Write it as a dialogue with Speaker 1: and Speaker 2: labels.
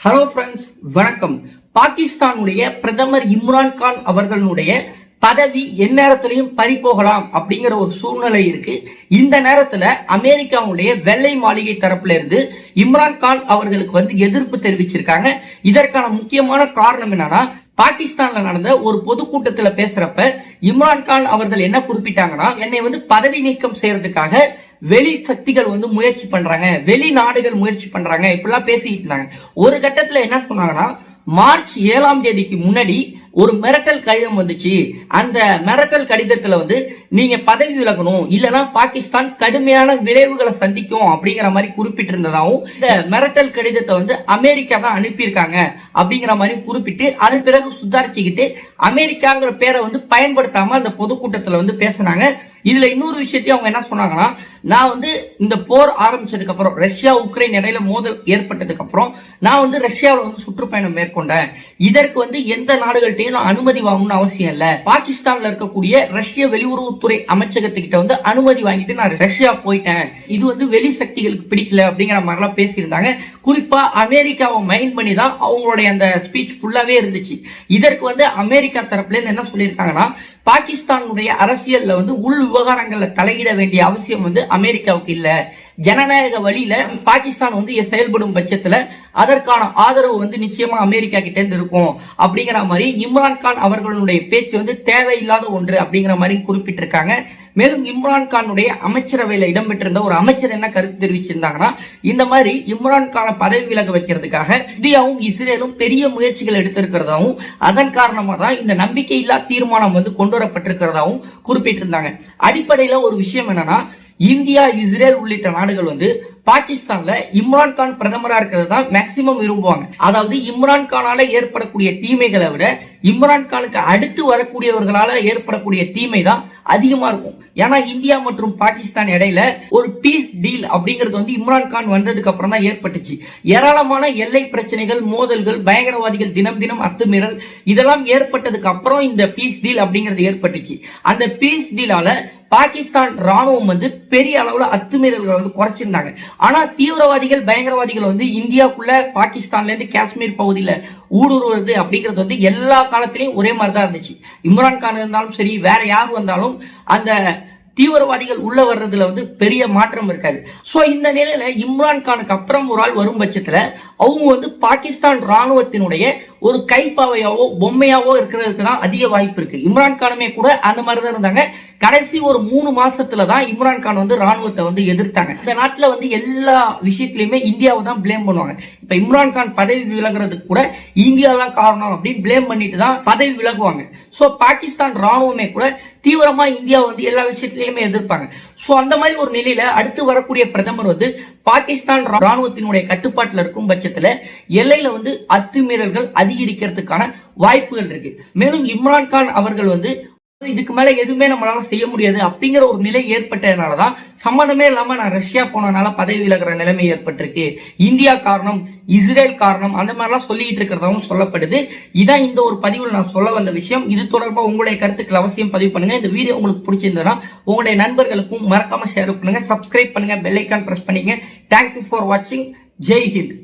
Speaker 1: Hello friends, வணக்கம். பாகிஸ்தானுடைய பிரதமர் இம்ரான் கான் அவர்களுடைய பதவி எந்நேரத்திலையும் பறிபோகலாம் அப்படிங்கிற ஒரு சூழ்நிலை இருக்கு. இந்த நேரத்துல அமெரிக்காவுடைய வெள்ளை மாளிகை தரப்புல இருந்து இம்ரான் கான் அவர்களுக்கு எதிர்ப்பு தெரிவிச்சிருக்காங்க. இதற்கான முக்கியமான காரணம் என்னன்னா, பாகிஸ்தான்ல நடந்த ஒரு பொதுக்கூட்டத்துல பேசுறப்ப இம்ரான் கான் அவர்கள் என்ன குறிப்பிட்டாங்கன்னா, என்னை பதவி நீக்கம் செய்யறதுக்காக வெளி சக்திகள் முயற்சி பண்றாங்க, வெளிநாடுகள் முயற்சி பண்றாங்க, இப்படிலாம் பேசிட்டு இருந்தாங்க. ஒரு கட்டத்துல என்ன சொன்னாங்கன்னா, மார்ச் 7ஆம் தேதிக்கு முன்னாடி ஒரு மிரட்டல் கடிதம் வந்துச்சு. அந்த மிரட்டல் கடிதத்துல நீங்க பதவி விலகணும், இல்லனா பாகிஸ்தான் கடுமையான விளைவுகளை சந்திக்கும் அப்படிங்கிற மாதிரி குறிப்பிட்டிருந்ததாகவும், இந்த மிரட்டல் கடிதத்தை அமெரிக்கா தான் அனுப்பியிருக்காங்க அப்படிங்கிற மாதிரி குறிப்பிட்டு அதன் பிறகு சுதாரிச்சுக்கிட்டு அமெரிக்காங்கிற பேரை பயன்படுத்தாம அந்த பொதுக்கூட்டத்துல பேசினாங்க. இதுல இன்னொரு விஷயத்தையும் அவங்க என்ன சொன்னாங்கன்னா, நான் இந்த போர் ஆரம்பிச்சதுக்கு அப்புறம், ரஷ்யா உக்ரைன் இடையில மோதல் ஏற்பட்டதுக்கு அப்புறம் நான் ரஷ்யாவில் சுற்றுப்பயணம் மேற்கொண்டேன். இதற்கு எந்த நாடுகள்கிட்டையும் நான் அனுமதி வாங்கணும்னு அவசியம் இல்ல. பாகிஸ்தான்ல இருக்கக்கூடிய ரஷ்ய வெளியுறவுத்துறை அமைச்சகத்துக்கிட்ட அனுமதி வாங்கிட்டு நான் ரஷ்யா போயிட்டேன். இது வெளி சக்திகளுக்கு பிடிக்கல அப்படிங்கிற மாதிரிலாம் பேசியிருந்தாங்க. குறிப்பா அமெரிக்காவை மைண்ட் பண்ணி தான் அவங்களுடைய அந்த ஸ்பீச் ஃபுல்லாவே இருந்துச்சு. இதற்கு அமெரிக்கா தரப்புல இருந்து என்ன சொல்லியிருக்காங்கன்னா, பாகிஸ்தானுடைய அரசியல்ல உள் விவகாரங்கள்ல தலையிட வேண்டிய அவசியம் அமெரிக்காவுக்கு இல்ல. ஜனநாயக வழியில பாகிஸ்தான் செயல்படும் பட்சத்துல அதற்கான ஆதரவு நிச்சயமா அமெரிக்கா கிட்ட இருந்து இருக்கும் அப்படிங்கிற மாதிரி இம்ரான் கான் அவர்களுடைய பேச்சு தேவையில்லாத ஒன்று அப்படிங்கிற மாதிரி குறிப்பிட்டிருக்காங்க. மேலும் இம்ரான் கானுடைய அமைச்சரவையில இடம்பெற்றிருந்த ஒரு அமைச்சர் என்ன கருத்து தெரிவிச்சிருந்தாங்கன்னா, இந்த மாதிரி இம்ரான் கானை பதவி விலக வைக்கிறதுக்காக இந்தியாவும் இஸ்ரேலும் பெரிய முயற்சிகள் எடுத்திருக்கிறதாவும், அதன் காரணமா தான் இந்த நம்பிக்கையில்லா தீர்மானம் கொண்டு வரப்பட்டிருக்கிறதாவும் குறிப்பிட்டிருந்தாங்க. அடிப்படையில ஒரு விஷயம் என்னன்னா, இந்தியா, இஸ்ரேல் உள்ளிட்ட நாடுகள் பாகிஸ்தான்ல இம்ரான் கான் பிரதமரா இருக்கிறது தான் மேக்சிமம் விரும்புவாங்க. அதாவது இம்ரான் கானால ஏற்படக்கூடிய தீமைகளை விட இம்ரான் கானுக்கு அடுத்து வரக்கூடியவர்களால ஏற்படக்கூடிய தீமை தான் அதிகமா இருக்கும். ஏன்னா இந்தியா மற்றும் பாகிஸ்தான் இடையில ஒரு பீஸ் டீல் அப்படிங்கிறது இம்ரான் கான் வந்ததுக்கு அப்புறம் தான் ஏற்பட்டுச்சு. ஏராளமான எல்லை பிரச்சனைகள், மோதல்கள், பயங்கரவாதிகள் தினம் தினம் அத்துமீறல் இதெல்லாம் ஏற்பட்டதுக்கு அப்புறம் இந்த பீஸ் டீல் அப்படிங்கிறது ஏற்பட்டுச்சு. அந்த பீஸ் டீலால பாகிஸ்தான் ராணுவம் பெரிய அளவுல அத்துமீறல்களை குறைச்சிருந்தாங்க. ஆனா தீவிரவாதிகள், பயங்கரவாதிகள் இந்தியாவுக்குள்ள பாகிஸ்தான்ல இருந்து காஷ்மீர் பகுதியில ஊடுருவது அப்படிங்கிறது எல்லா காலத்திலையும் ஒரே மாதிரிதான் இருந்துச்சு. இம்ரான் கான் இருந்தாலும் சரி, வேற யார் வந்தாலும் அந்த தீவிரவாதிகள் உள்ள வர்றதுல பெரிய மாற்றம் இருக்காது. சோ இந்த நிலையில இம்ரான் கானுக்கு அப்புறம் ஒரு ஆள் வரும் பட்சத்துல அவங்க பாகிஸ்தான் ராணுவத்தினுடைய ஒரு கைப்பாவையாவோ பொம்மையாவோ இருக்கிறதுக்கு தான் அதிக வாய்ப்பு இருக்கு. இம்ரான் கானுமே கூட அந்த மாதிரிதான் இருந்தாங்க. கடைசி ஒரு 3 மாசத்துலதான் இம்ரான் கான் ராணுவத்தை எதிர்த்தாங்க. இந்த நாட்டுல எல்லா விஷயத்திலயுமே இந்தியாவை தான் பிளேம் பண்ணுவாங்க. இப்ப இம்ரான் கான் பதவி விலகிறதுக்கு கூட இந்தியா தான் காரணம் அப்படின்னு பிளேம் பண்ணிட்டு தான் பதவி விலகுவாங்க. சோ பாகிஸ்தான் ராணுவமே கூட தீவிரமா இந்தியா எல்லா விஷயத்திலயுமே எதிர்ப்பாங்க. சோ அந்த மாதிரி ஒரு நிலையில அடுத்து வரக்கூடிய பிரதமர் பாகிஸ்தான் ராணுவத்தினுடைய கட்டுப்பாட்டுல இருக்கும் பட்சத்துல எல்லையில அத்துமீறல்கள் அதிகரிக்கிறதுக்கான வாய்ப்புகள் இருக்கு. மேலும் இம்ரான் கான் அவர்கள் இதுக்கு மேல எதுவுமே நம்மளால செய்ய முடியாது அப்படிங்கிற ஒரு நிலை ஏற்பட்டதுனாலதான் சம்மந்தமே இல்லாம நான் ரஷ்யா போனதுனால பதவி விலகிற நிலைமை ஏற்பட்டிருக்கு, இந்தியா காரணம், இஸ்ரேல் காரணம், அந்த மாதிரிலாம் சொல்லிட்டு இருக்கிறதாவும் சொல்லப்படுது. இதான் இந்த ஒரு பதிவில் நான் சொல்ல வந்த விஷயம். இது தொடர்பா உங்களுடைய கருத்துக்கள் அவசியம் பதிவு பண்ணுங்க. இந்த வீடியோ உங்களுக்கு பிடிச்சிருந்ததுன்னா உங்களுடைய நண்பர்களுக்கும் மறக்காம ஷேர் பண்ணுங்க, சப்ஸ்கிரைப் பண்ணுங்க, பெல் ஐக்கான் பிரஸ் பண்ணிங்க. தேங்க்யூ ஃபார் வாட்சிங். ஜெய் ஹிந்த்.